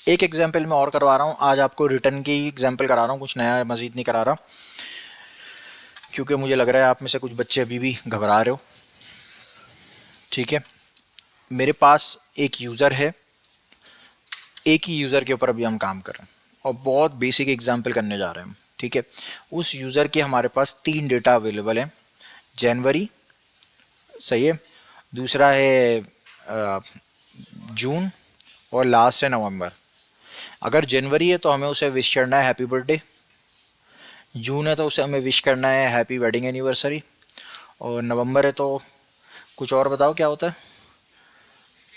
एक एग्जाम्पल मैं और करवा रहा हूँ आज आपको, रिटर्न की एग्जाम्पल करा रहा हूँ, कुछ नया मजीद नहीं करा रहा, क्योंकि मुझे लग रहा है आप में से कुछ बच्चे अभी भी घबरा रहे हो। ठीक है, मेरे पास एक यूज़र है, एक ही यूज़र के ऊपर अभी हम काम कर रहे हैं और बहुत बेसिक एग्जाम्पल करने जा रहे हैं हम। ठीक है, उस यूज़र के हमारे पास 3 डेटा अवेलेबल है। जनवरी, सही है, दूसरा है जून, और लास्ट है नवंबर। अगर जनवरी है तो हमें उसे विश करना है हैप्पी बर्थडे, जून है तो उसे हमें विश करना है हैप्पी वेडिंग एनिवर्सरी, और नवंबर है तो कुछ और बताओ क्या होता है।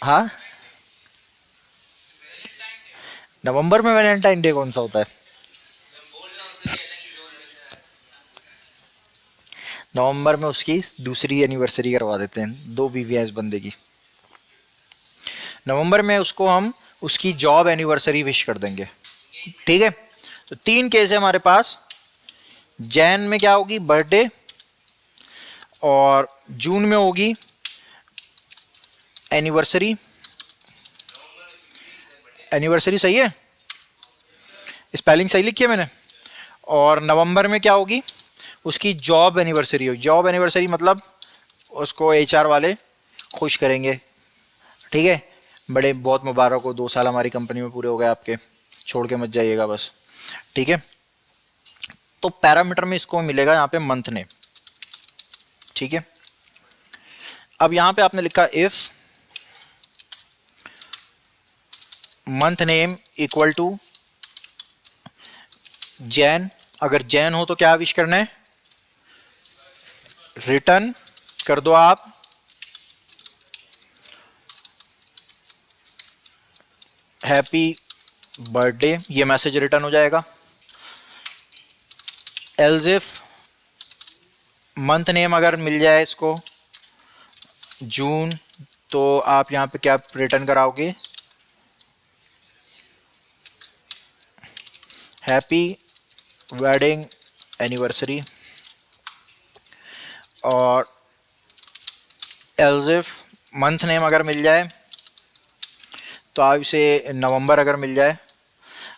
हाँ, नवंबर में वैलेंटाइन डे कौन सा होता है? नवंबर में उसकी दूसरी एनिवर्सरी करवा देते हैं, 2 बीवियां इस बंदे की। नवंबर में उसको हम उसकी जॉब एनिवर्सरी विश कर देंगे। ठीक है, तो 3 केस है हमारे पास। जैन में क्या होगी? बर्थडे, और जून में होगी एनिवर्सरी। एनिवर्सरी सही है, स्पेलिंग सही लिखी है मैंने। और नवंबर में क्या होगी? उसकी जॉब एनिवर्सरी होगी। जॉब एनिवर्सरी मतलब उसको एचआर वाले खुश करेंगे। ठीक है, बड़े बहुत मुबारक हो, 2 साल हमारी कंपनी में पूरे हो गए आपके, छोड़ के मत जाइएगा बस। ठीक है, तो पैरामीटर में इसको मिलेगा यहाँ पे मंथ नेम। ठीक है, अब यहाँ पे आपने लिखा if month name equal to Jan. अगर जैन हो तो क्या विश करना है? रिटर्न कर दो आप हैप्पी बर्थडे, ये मैसेज रिटर्न हो जाएगा। एल्स इफ मंथ नेम अगर मिल जाए इसको जून, तो आप यहाँ पे क्या रिटर्न कराओगे? Happy wedding anniversary. और एल्स इफ मंथ नेम अगर मिल जाए तो आप इसे नवंबर अगर मिल जाए।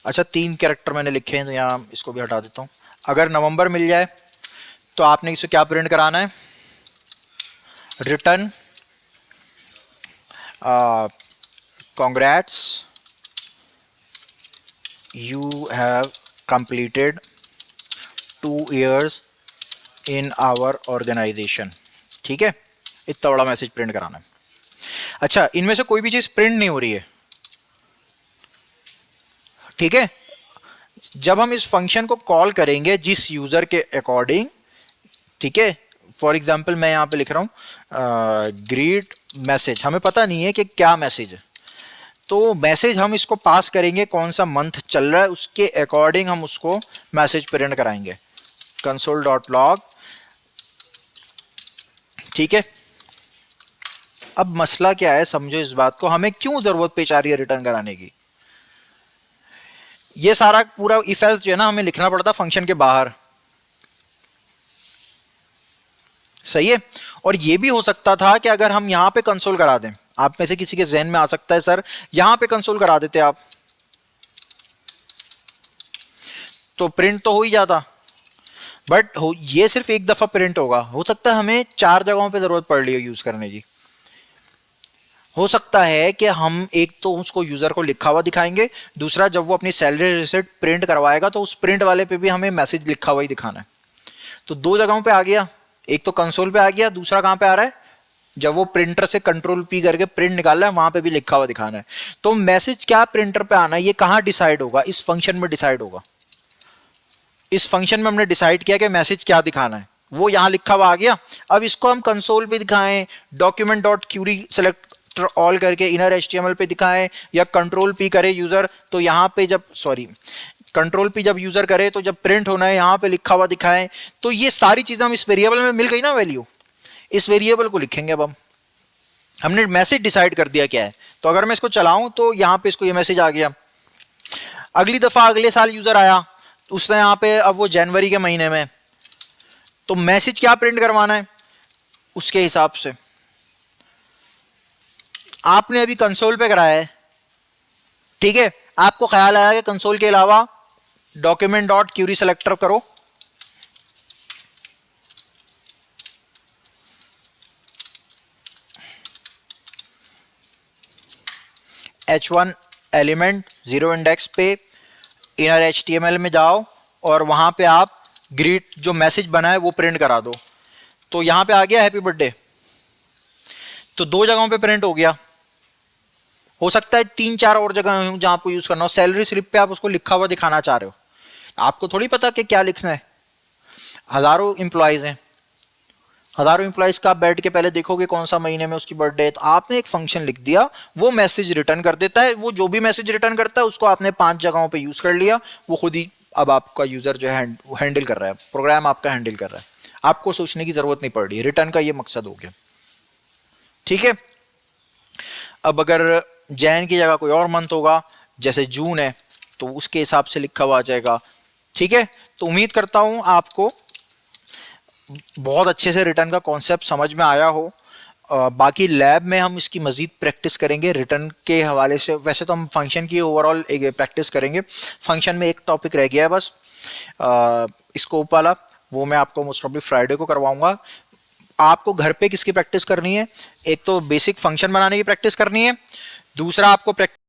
अच्छा, 3 कैरेक्टर मैंने लिखे हैं तो यहाँ इसको भी हटा देता हूँ। अगर नवंबर मिल जाए तो आपने इसे क्या प्रिंट कराना है? Return congrats, you have completed 2 years in our organization. ठीक है, इतना बड़ा मैसेज प्रिंट कराना है। अच्छा, इनमें से कोई भी चीज प्रिंट नहीं हो रही है। ठीक है, जब हम इस फंक्शन को कॉल करेंगे जिस यूजर के अकॉर्डिंग, ठीक है, फॉर एग्जाम्पल मैं यहां पे लिख रहा हूं ग्रीट मैसेज, हमें पता नहीं है कि क्या मैसेज है, तो मैसेज हम इसको पास करेंगे कौन सा मंथ चल रहा है उसके अकॉर्डिंग हम उसको मैसेज प्रिंट कराएंगे। Console dot log. ठीक है, अब मसला क्या है समझो इस बात को, हमें क्यों जरूरत पेश आ रही है रिटर्न कराने की। ये सारा पूरा इफ एल्स जो है ना हमें लिखना पड़ता फंक्शन के बाहर। सही है, और ये भी हो सकता था कि अगर हम यहां पे कंसोल करा दें, आप में से किसी के जहन में आ सकता है सर यहां पे कंसोल करा देते आप तो प्रिंट तो हो ही जाता। बट ये सिर्फ एक दफा प्रिंट होगा, हो सकता है हमें 4 जगहों पे जरूरत पड़ रही है यूज करने की। हो सकता है कि हम एक तो उसको यूजर को लिखा हुआ दिखाएंगे, दूसरा जब वो अपनी सैलरी रिसिप्ट प्रिंट करवाएगा तो उस प्रिंट वाले पे भी हमें मैसेज लिखा हुआ ही दिखाना है। तो 2 जगहों पे आ गया, एक तो कंसोल पे आ गया, दूसरा कहां पे आ रहा है? जब वो प्रिंटर से कंट्रोल पी करके प्रिंट निकाल रहा है वहां पे भी लिखा हुआ दिखाना है। तो मैसेज क्या प्रिंटर पे आना है ये कहां डिसाइड होगा? इस फंक्शन में डिसाइड होगा। इस फंक्शन में हमने डिसाइड किया कि मैसेज क्या दिखाना है, वो यहां लिखा हुआ आ गया। अब इसको हम कंसोल पे दिखाएं, document dot Curie select all करके इनर एचटीएमएल पे दिखाएं, या कंट्रोल पी करे यूजर तो यहां पे जब कंट्रोल पी जब यूजर करे तो जब प्रिंट होना है यहां पे लिखा हुआ दिखाएं। तो ये सारी चीजें हम इस वेरिएबल में मिल गई ना वैल्यू, इस वेरिएबल को लिखेंगे। अब हमने मैसेज डिसाइड कर दिया क्या है, तो अगर मैं इसको चलाऊं तो यहां पे इसको ये मैसेज आ गया। अगली दफा अगले साल यूजर आया, उसने यहां पे अब वो जनवरी के महीने में, तो मैसेज क्या प्रिंट करवाना है उसके हिसाब से। आपने अभी कंसोल पे कराया है, ठीक है, आपको ख्याल आया कि कंसोल के अलावा डॉक्यूमेंट डॉट क्यूरी सेलेक्टर करो, h1 एलिमेंट 0 इंडेक्स पे इनर HTML में जाओ और वहां पे आप ग्रीट जो मैसेज बना है वो प्रिंट करा दो। तो यहां पे आ गया हैप्पी बर्थडे, तो दो जगहों पे प्रिंट हो गया। हो सकता है 3-4 और जगह हो जहां आपको यूज करना हो। सैलरी स्लिप पे आप उसको लिखा हुआ दिखाना चाह रहे हो, आपको थोड़ी पता कि क्या लिखना है। हजारों इंप्लॉयज हैं, हजारों इंप्लॉयज का आप बैठ के पहले देखोगे कौन सा महीने में उसकी बर्थडे है, तो आपने एक फंक्शन लिख दिया, वो मैसेज रिटर्न कर देता है। वो जो भी मैसेज रिटर्न करता है उसको आपने 5 जगहों पे यूज कर लिया, वो खुद ही अब आपका यूजर जो है हैंडल कर रहा है, प्रोग्राम आपका हैंडल कर रहा है, आपको सोचने की जरूरत नहीं पड़ रही है। रिटर्न का ये मकसद हो गया। ठीक है, अब अगर जैन की जगह कोई और मंथ होगा, जैसे जून है, तो उसके हिसाब से लिखा हुआ आ जाएगा। ठीक है, तो उम्मीद करता हूं आपको बहुत अच्छे से रिटर्न का कॉन्सेप्ट समझ में आया हो। बाकी लैब में हम इसकी मजीद प्रैक्टिस करेंगे रिटर्न के हवाले से। वैसे तो हम फंक्शन की ओवरऑल एक प्रैक्टिस करेंगे, फंक्शन में एक टॉपिक रह गया है बस स्कोप वाला, वो मैं आपको मोस्ट प्रॉब्ली फ्राइडे को करवाऊंगा। आपको घर पे किसकी प्रैक्टिस करनी है, एक तो बेसिक फंक्शन बनाने की प्रैक्टिस करनी है, दूसरा आपको